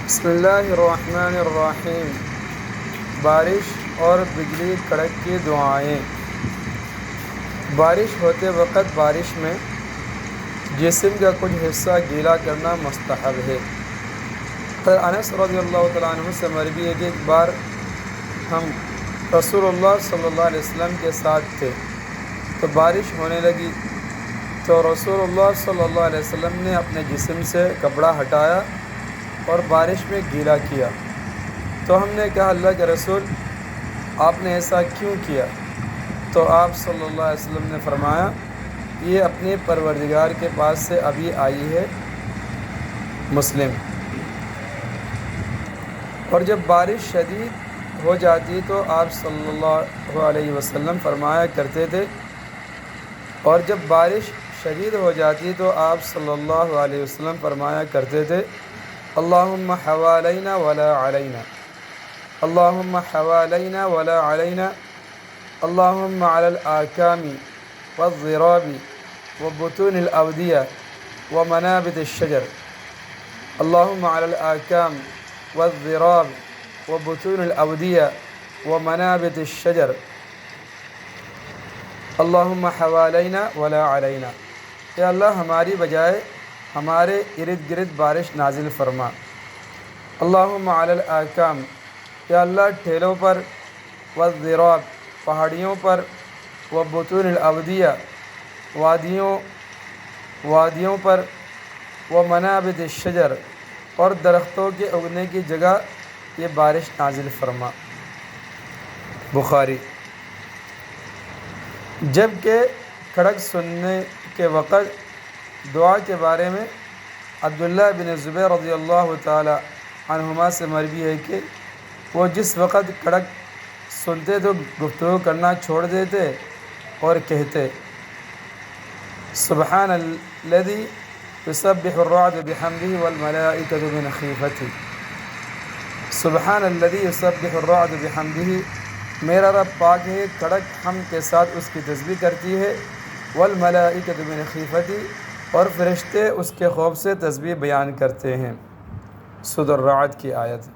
بسم اللہ الرحمن الرحیم۔ بارش اور بجلی کڑک کی دعائیں۔ بارش ہوتے وقت بارش میں جسم کا کچھ حصہ گیلا کرنا مستحب ہے۔ انس رضی اللہ تعالیٰ عنہ سے مروی ہے کہ ایک بار ہم رسول اللہ صلی اللہ علیہ وسلم کے ساتھ تھے تو بارش ہونے لگی، تو رسول اللہ صلی اللہ علیہ وسلم نے اپنے جسم سے کپڑا ہٹایا اور بارش میں گیلا کیا۔ تو ہم نے کہا اللہ کے رسول آپ نے ایسا کیوں کیا؟ تو آپ صلی اللہ علیہ وسلم نے فرمایا یہ اپنے پروردگار کے پاس سے ابھی آئی ہے، مسلم۔ اور جب بارش شدید ہو جاتی تو آپ صلی اللہ علیہ وسلم فرمایا کرتے تھے، اور جب بارش شدید ہو جاتی تو آپ صلی اللہ علیہ وسلم فرمایا کرتے تھے اللہم حوالینا ولا علینا، اللہم حوالینا ولا علینا، اللہم علی الآکام والضراب وبطون الأودية ومنابت الشجر، اللہم علی الآکام والضراب وبطون الأودية ومنابت الشجر، اللہم حوالینا ولا علینا۔ اے اللہ ہماری بجائے ہمارے ارد گرد بارش نازل فرما۔ اللہم علی الآکام، یا اللہ ٹھیلوں پر، والضراب پہاڑیوں پر، وبطون الأودية وادیوں پر، ومنابت الشجر اور درختوں کے اگنے کی جگہ یہ بارش نازل فرما۔ بخاری۔ جب کہ کڑک سننے کے وقت دعا کے بارے میں عبداللہ بن زبیر رضی اللہ تعالی عنہما سے مروی ہے کہ وہ جس وقت کڑک سنتے تو گفتگو کرنا چھوڑ دیتے اور کہتے سبحان الذی یسبح الرعد بحمدہ والملائکۃ من خیفتہ، سبحان الذی یسبح الرعد بحمدہ، میرا رب پاک ہے، کڑک حمد کے ساتھ اس کی تسبیح کرتی ہے، والملائکۃ من خیفتہ، اور فرشتے اس کے خوف سے تسبیح بیان کرتے ہیں۔ سورۃ الرعد کی آیت۔